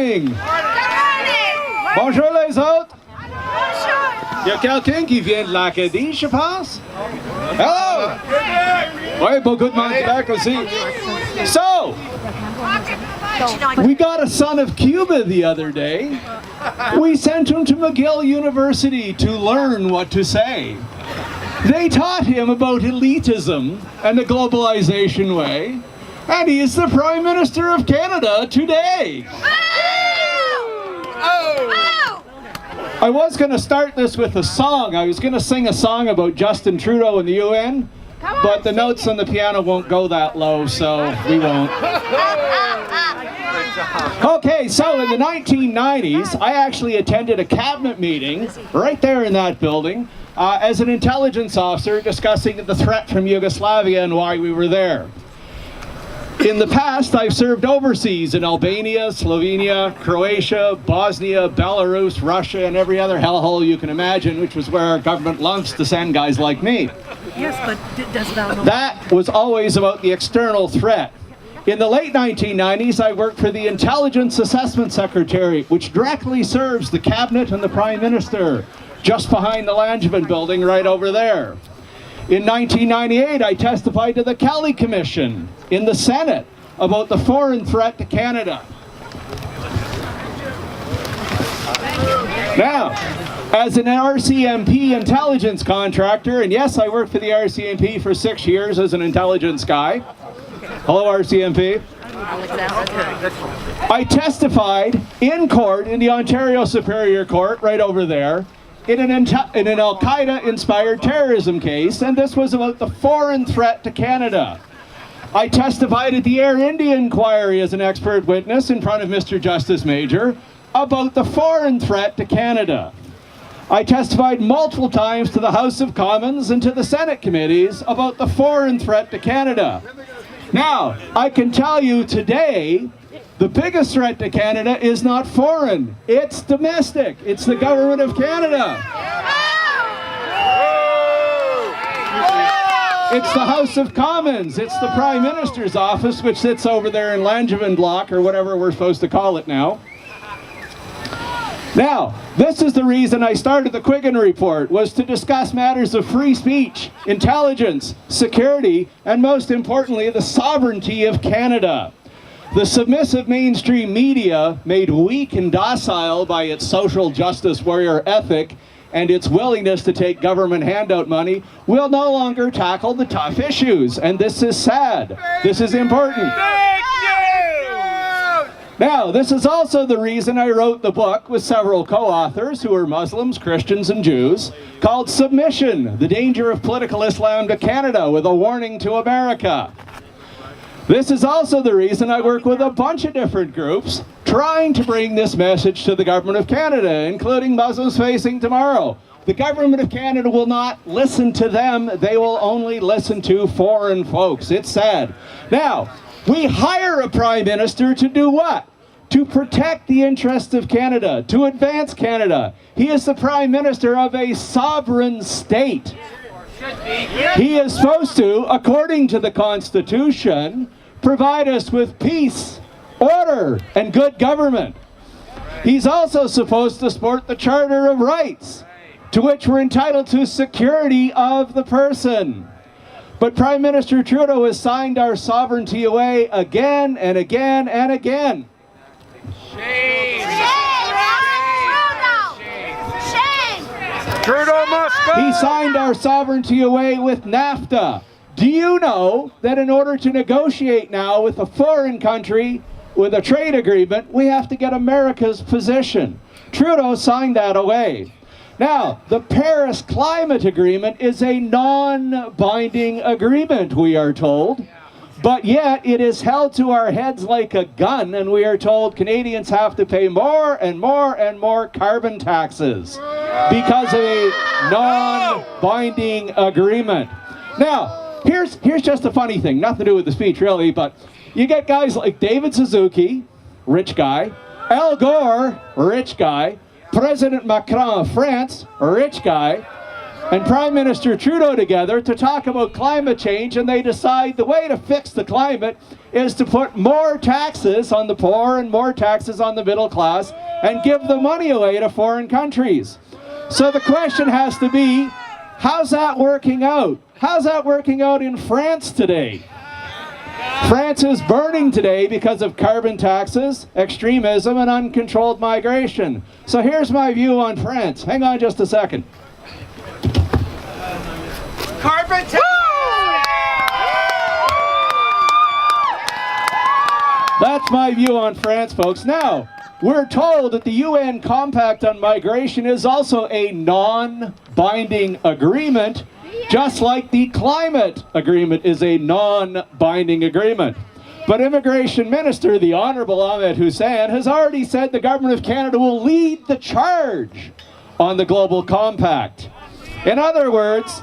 morning. Bonjour les autres. Il y a quelqu'un qui vient de l'Acadie, je pense. Hello. Oui, beaucoup de monde Québec aussi. So, we got a son of Cuba the other day. We sent him to McGill University to learn what to say. They taught him about elitism and the globalization way, and he is the Prime Minister of Canada today. I was going to start this with a song. I was going to sing a song about Justin Trudeau and the UN, but the notes on the piano won't go that low, so we won't. Okay, so in the 1990s, I actually attended a cabinet meeting right there in that building as an intelligence officer discussing the threat from Yugoslavia and why we were there. In the past, I've served overseas in Albania, Slovenia, Croatia, Bosnia, Belarus, Russia, and every other hellhole you can imagine, which was where our government loves to send guys like me. Yes, but does that... That was always about the external threat. In the late 1990s, I worked for the Intelligence Assessment Secretariat, which directly serves the Cabinet and the Prime Minister, just behind the Langevin building right over there. In 1998, I testified to the Kelly Commission in the Senate about the foreign threat to Canada. Now, as an RCMP intelligence contractor, and yes, I worked for the RCMP for 6 years as an intelligence guy. Hello, RCMP. I testified in court in the Ontario Superior Court right over there in an Al-Qaeda-inspired terrorism case, and this was about the foreign threat to Canada. I testified at the Air India inquiry as an expert witness in front of Mr. Justice Major about the foreign threat to Canada. I testified multiple times to the House of Commons and to the Senate committees about the foreign threat to Canada. Now, I can tell you today, the biggest threat to Canada is not foreign, it's domestic. It's the government of Canada. It's the House of Commons. It's the Prime Minister's office, which sits over there in Langevin Block, or whatever we're supposed to call it now. Now, this is the reason I started the Quiggin Report, was to discuss matters of free speech, intelligence, security, and most importantly, the sovereignty of Canada. The submissive mainstream media, made weak and docile by its social justice warrior ethic and its willingness to take government handout money, will no longer tackle the tough issues. And this is sad. This is important. Now, this is also the reason I wrote the book with several co-authors who are Muslims, Christians, and Jews, called Submission: The Danger of Political Islam to Canada, with a warning to America. This is also the reason I work with a bunch of different groups trying to bring this message to the Government of Canada, including Muslims Facing Tomorrow. The Government of Canada will not listen to them, they will only listen to foreign folks. It's sad. Now, we hire a Prime Minister to do what? To protect the interests of Canada, to advance Canada. He is the Prime Minister of a sovereign state. He is supposed to, according to the Constitution, provide us with peace, order, and good government. He's also supposed to support the Charter of Rights, to which we're entitled to security of the person. But Prime Minister Trudeau has signed our sovereignty away again and again and again. Shame! Trudeau must go! He signed our sovereignty away with NAFTA. Do you know that in order to negotiate now with a foreign country with a trade agreement, we have to get America's position? Trudeau signed that away. Now, the Paris Climate Agreement is a non-binding agreement, we are told, but yet it is held to our heads like a gun, and we are told Canadians have to pay more and more and more carbon taxes because of a non-binding agreement. Now, here's just a funny thing, nothing to do with the speech really, but you get guys like David Suzuki, rich guy, Al Gore, rich guy, President Macron of France, rich guy, and Prime Minister Trudeau together to talk about climate change, and they decide the way to fix the climate is to put more taxes on the poor and more taxes on the middle class and give the money away to foreign countries. So the question has to be, how's that working out? How's that working out in France today? France is burning today because of carbon taxes, extremism, and uncontrolled migration. So here's my view on France. Hang on just a second. Carbon tax! That's my view on France, folks. Now, we're told that the UN Compact on Migration is also a non-binding agreement, just like the climate agreement is a non-binding agreement. But Immigration Minister, the Honourable Ahmed Hussein, has already said the Government of Canada will lead the charge on the Global Compact. In other words,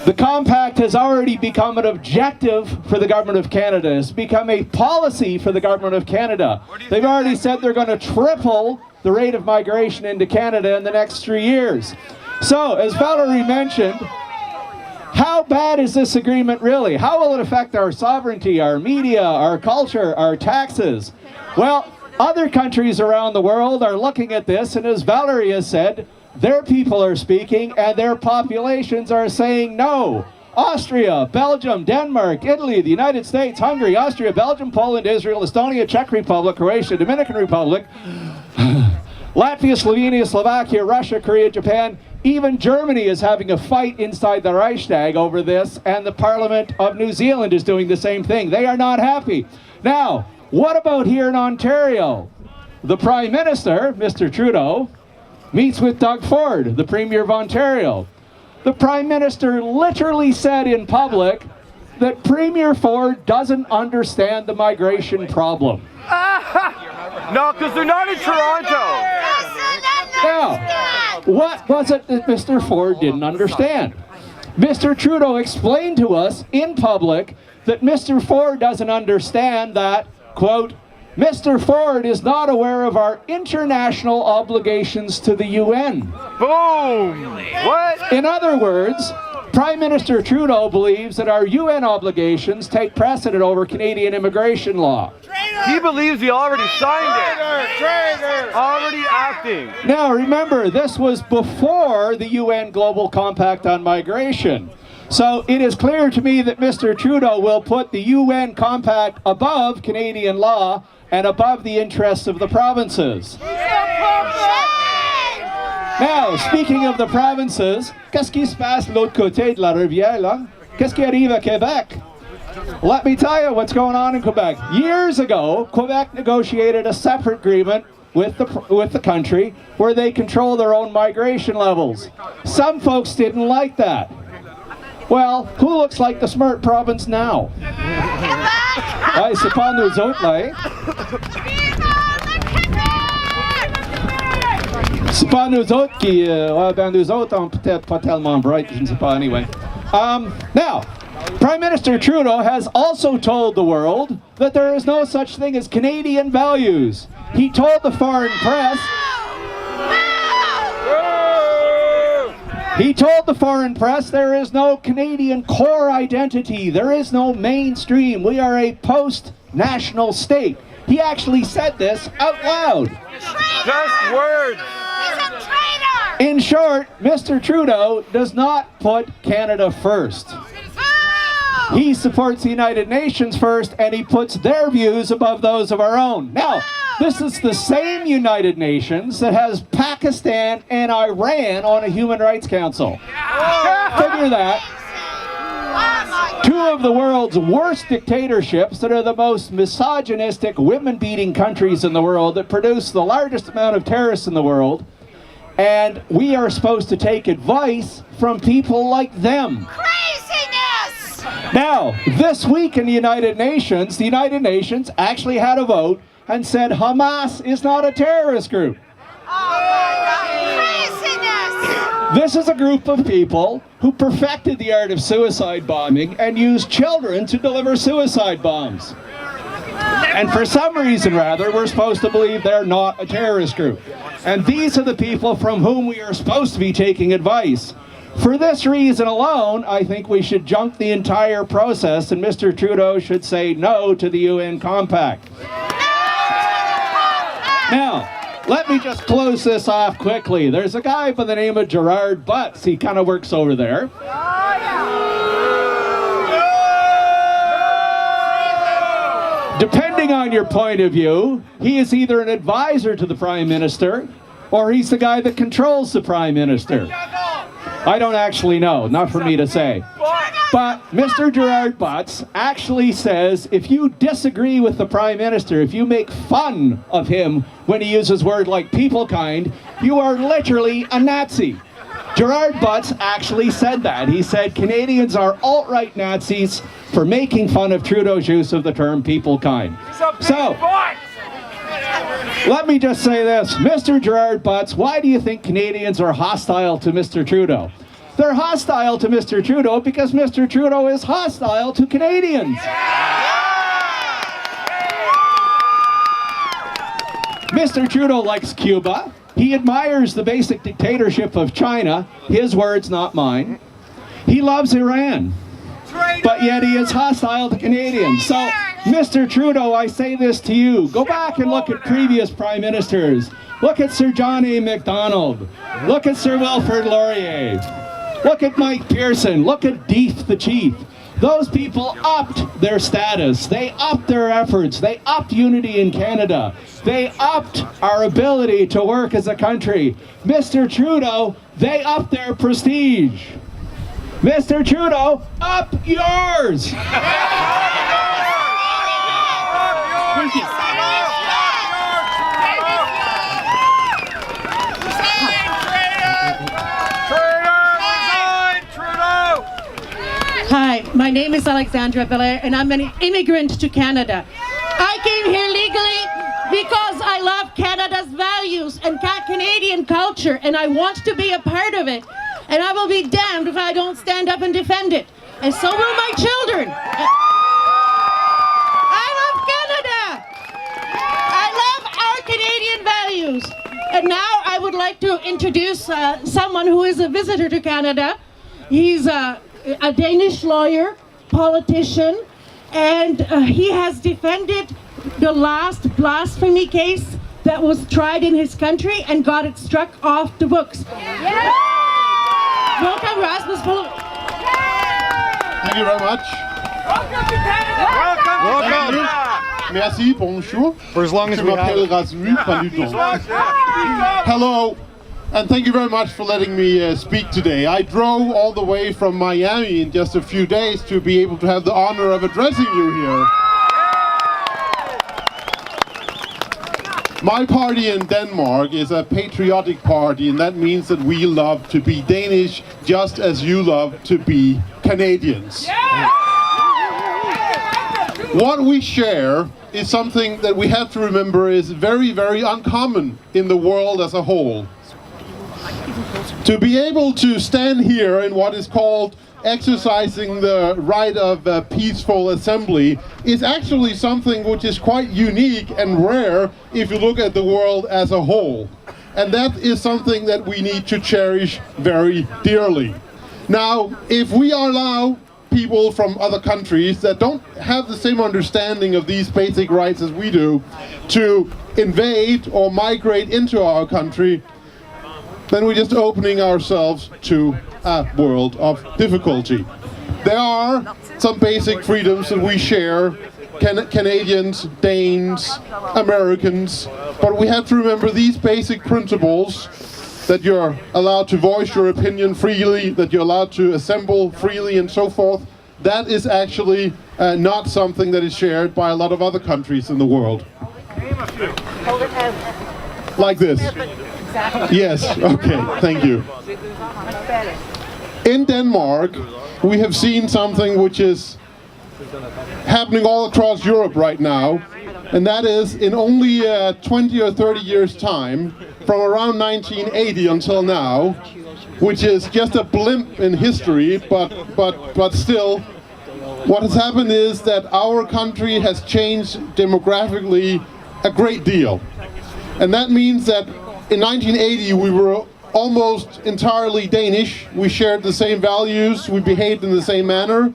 the Compact has already become an objective for the Government of Canada. It's become a policy for the Government of Canada. They've already said they're going to triple the rate of migration into Canada in the next 3 years. So, as Valerie mentioned, how bad is this agreement really? How will it affect our sovereignty, our media, our culture, our taxes? Well, other countries around the world are looking at this, and as Valerie has said, their people are speaking and their populations are saying no. Austria, Belgium, Denmark, Italy, the United States, Hungary, Austria, Belgium, Poland, Israel, Estonia, Czech Republic, Croatia, Dominican Republic, Latvia, Slovenia, Slovakia, Russia, Korea, Japan. Even Germany is having a fight inside the Reichstag over this, and the Parliament of New Zealand is doing the same thing. They are not happy. Now, what about here in Ontario? The Prime Minister, Mr. Trudeau, meets with Doug Ford, the Premier of Ontario. The Prime Minister literally said in public that Premier Ford doesn't understand the migration problem. No, because they're not in Toronto. Now, what was it that Mr. Ford didn't understand? Mr. Trudeau explained to us in public that Mr. Ford doesn't understand that, quote, Mr. Ford is not aware of our international obligations to the UN. Boom! What? In other words, Prime Minister Trudeau believes that our UN obligations take precedent over Canadian immigration law. He believes he already signed it. Traitor! Already acting. Now remember, this was before the UN Global Compact on Migration. So it is clear to me that Mr. Trudeau will put the UN Compact above Canadian law and above the interests of the provinces. Now, speaking of the provinces, qu'est-ce qui se passe de l'autre côté de la rivière, là? Qu'est-ce qui arrive à Quebec? Let me tell you what's going on in Quebec. Years ago, Quebec negotiated a separate agreement with the country where they control their own migration levels. Some folks didn't like that. Well, who looks like the smart province now? Ouais, c'est pas nous autres, là, hein? C'est pas nous autres qui... ben nous autres, on peut-être pas tellement bright, je ne sais pas, anyway. Now, Prime Minister Trudeau has also told the world that there is no such thing as Canadian values. He told the foreign press... He told the foreign press there is no Canadian core identity. There is no mainstream. We are a post-national state. He actually said this out loud. Just words. He's a traitor. In short, Mr. Trudeau does not put Canada first. Oh. He supports the United Nations first, and he puts their views above those of our own. Now, this is the same United Nations that has Pakistan and Iran on a Human Rights Council. Figure that. Two of the world's worst dictatorships that are the most misogynistic, women-beating countries in the world that produce the largest amount of terrorists in the world. And we are supposed to take advice from people like them. Craziness! Now, this week in the United Nations actually had a vote and said Hamas is not a terrorist group. Oh my God! Craziness! This is a group of people who perfected the art of suicide bombing and used children to deliver suicide bombs. And for some reason, rather, we're supposed to believe they're not a terrorist group. And these are the people from whom we are supposed to be taking advice. For this reason alone, I think we should junk the entire process and Mr. Trudeau should say no to the UN compact. Now, let me just close this off quickly. There's a guy by the name of Gerard Butts. He kind of works over there. Depending on your point of view, he is either an advisor to the Prime Minister or he's the guy that controls the Prime Minister. I don't actually know, not for me to say. But Mr. Gerard Butts actually says if you disagree with the Prime Minister, if you make fun of him when he uses words like people kind, you are literally a Nazi. Gerard Butts actually said that. He said Canadians are alt-right Nazis for making fun of Trudeau's use of the term people kind. So, let me just say this. Mr. Gerard Butts, why do you think Canadians are hostile to Mr. Trudeau? They're hostile to Mr. Trudeau because Mr. Trudeau is hostile to Canadians. Mr. Trudeau likes Cuba. He admires the basic dictatorship of China. His words, not mine. He loves Iran. But yet he is hostile to Canadians. So, Mr. Trudeau, I say this to you. Go back and look at previous prime ministers. Look at Sir John A. Macdonald. Look at Sir Wilfrid Laurier. Look at Mike Pearson. Look at Deeth the Chief. Those people upped their status. They upped their efforts. They upped unity in Canada. They upped our ability to work as a country. Mr. Trudeau, they upped their prestige. Mr. Trudeau, up yours! Thank you. Hi, my name is Alexandra Belair and I'm an immigrant to Canada. I came here legally because I love Canada's values and Canadian culture and I want to be a part of it. And I will be damned if I don't stand up and defend it. And so will my children. I love Canada. I love our Canadian values. And now I would like to introduce someone who is a visitor to Canada. He's a Danish lawyer, politician, and he has defended the last blasphemy case that was tried in his country and got it struck off the books. Yeah. Welcome, Rasmus. Thank you very much. Welcome to Canada! Welcome. Merci, bonjour. For as long as Je we have m'appelle it. Rasmus Paluton. Hello, and thank you very much for letting me speak today. I drove all the way from Miami in just a few days to be able to have the honor of addressing you here. My party in Denmark is a patriotic party, and that means that we love to be Danish just as you love to be Canadians. What we share is something that we have to remember is very, very uncommon in the world as a whole. To be able to stand here in what is called exercising the right of peaceful assembly is actually something which is quite unique and rare if you look at the world as a whole. And that is something that we need to cherish very dearly. Now, if we allow people from other countries that don't have the same understanding of these basic rights as we do to invade or migrate into our country, then we're just opening ourselves to a world of difficulty. There are some basic freedoms that we share, Canadians, Danes, Americans, but we have to remember these basic principles, that you're allowed to voice your opinion freely, that you're allowed to assemble freely and so forth. That is actually not something that is shared by a lot of other countries in the world. Like this. Yes, okay, thank you. In Denmark, we have seen something which is happening all across Europe right now, and that is in only 20 or 30 years' time, from around 1980 until now, which is just a blimp in history, but still, what has happened is that our country has changed demographically a great deal. And that means that in 1980 we were almost entirely Danish. We shared the same values, we behaved in the same manner.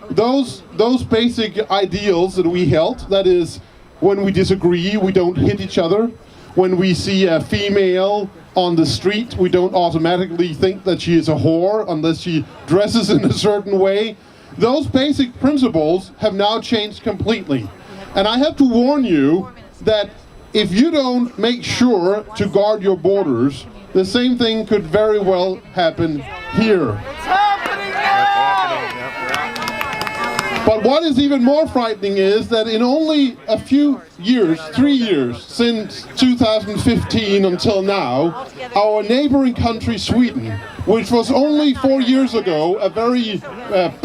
Those basic ideals that we held, that is, when we disagree, we don't hit each other. When we see a female on the street, we don't automatically think that she is a whore unless she dresses in a certain way. Those basic principles have now changed completely. And I have to warn you that if you don't make sure to guard your borders, the same thing could very well happen here. But what is even more frightening is that in only a few years, 3 years, since 2015 until now, our neighboring country, Sweden, which was only 4 years ago a very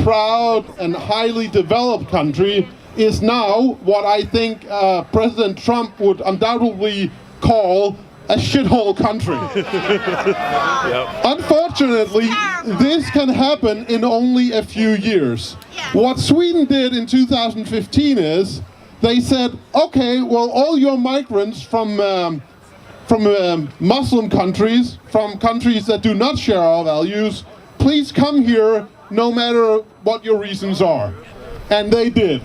proud and highly developed country, is now what I think President Trump would undoubtedly call a shithole country. Unfortunately, this can happen in only a few years. What Sweden did in 2015 is they said, okay, well, all your migrants from Muslim countries, from countries that do not share our values, please come here no matter what your reasons are. And they did.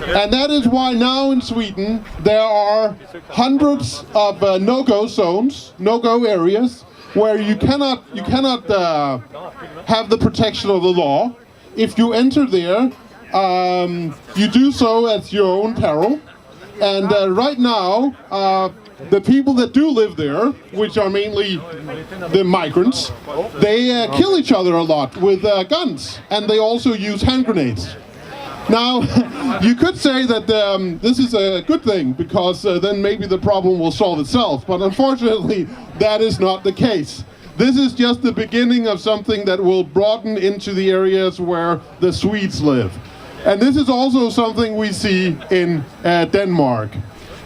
And that is why now in Sweden there are hundreds of no-go zones, no-go areas, where you cannot have the protection of the law. If you enter there, you do so at your own peril. And right now, the people that do live there, which are mainly the migrants, they kill each other a lot with guns, and they also use hand grenades. Now, you could say that this is a good thing, because then maybe the problem will solve itself, but unfortunately, that is not the case. This is just the beginning of something that will broaden into the areas where the Swedes live. And this is also something we see in Denmark.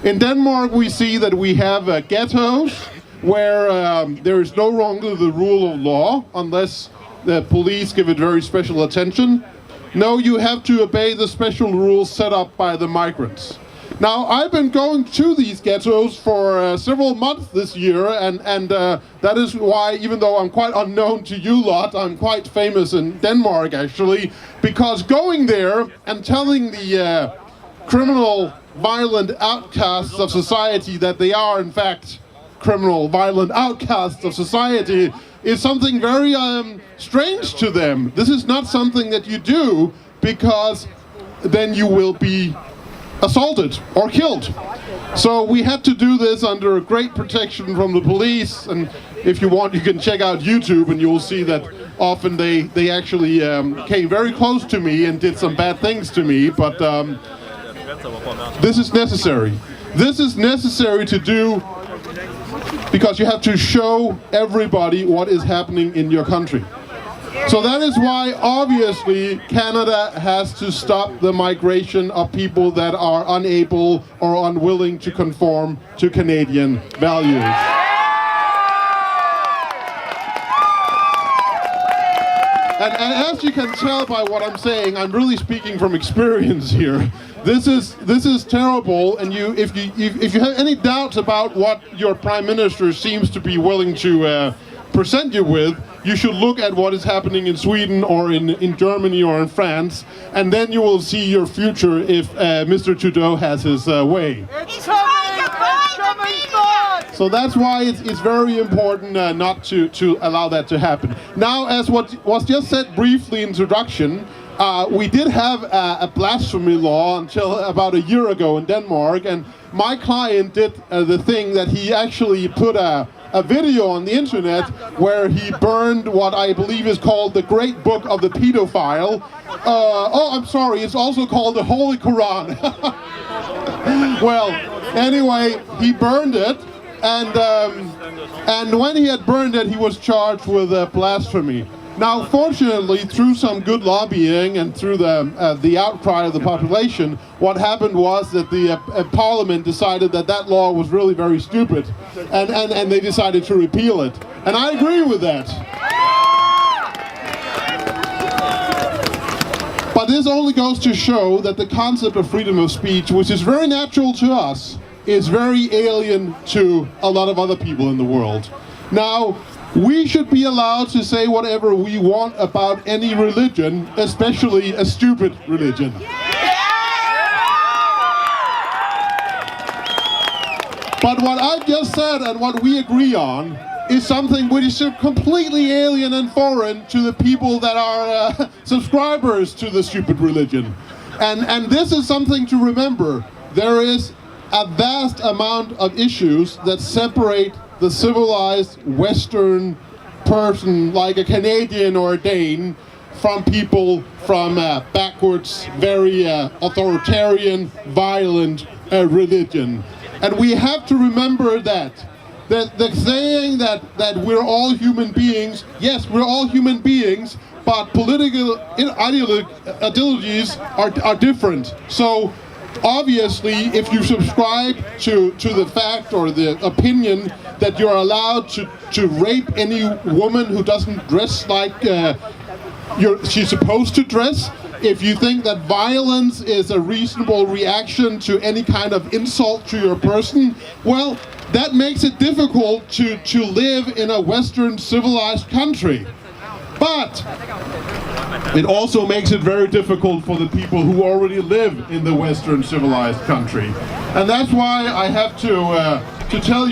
In Denmark, we see that we have ghettos where there is no longer the rule of law unless the police give it very special attention. No, you have to obey the special rules set up by the migrants. Now, I've been going to these ghettos for several months this year, and that is why, even though I'm quite unknown to you lot, I'm quite famous in Denmark, actually, because going there and telling the criminal, violent outcasts of society that they are, in fact, criminal, violent outcasts of society is something very strange to them. This is not something that you do because then you will be assaulted or killed. So we had to do this under great protection from the police, and if you want you can check out YouTube and you'll see that often they actually came very close to me and did some bad things to me, but this is necessary. This is necessary to do because you have to show everybody what is happening in your country. So that is why, obviously, Canada has to stop the migration of people that are unable or unwilling to conform to Canadian values. And as you can tell by what I'm saying, I'm really speaking from experience here. This is terrible, and if you have any doubts about what your Prime Minister seems to be willing to present you with, you should look at what is happening in Sweden or in Germany or in France, and then you will see your future if Mr. Trudeau has his way. He's trying to buy the media. So that's why it's very important not to allow that to happen. Now, as what was just said briefly in introduction, we did have a blasphemy law until about a year ago in Denmark, and my client did the thing that he actually put a video on the internet where he burned what I believe is called the Great Book of the Pedophile. I'm sorry, it's also called the Holy Quran. Well, anyway, he burned it, and when he had burned it, he was charged with blasphemy. Now, fortunately, through some good lobbying and through the outcry of the population, what happened was that the Parliament decided that law was really very stupid, and they decided to repeal it. And I agree with that. But this only goes to show that the concept of freedom of speech, which is very natural to us, is very alien to a lot of other people in the world. Now, We should be allowed to say whatever we want about any religion, especially a stupid religion. But what I just said and what we agree on is something which is completely alien and foreign to the people that are subscribers to the stupid religion. And this is something to remember. There is a vast amount of issues that separate the civilized Western person, like a Canadian or a Dane, from people from backwards, very authoritarian, violent religion. And we have to remember that the saying that we're all human beings, yes, we're all human beings, but political ideologies are different. So obviously, if you subscribe to the fact or the opinion that you're allowed to rape any woman who doesn't dress like she's supposed to dress, if you think that violence is a reasonable reaction to any kind of insult to your person, well, that makes it difficult to live in a Western civilized country. But it also makes it very difficult for the people who already live in the Western civilized country. And that's why I have to tell you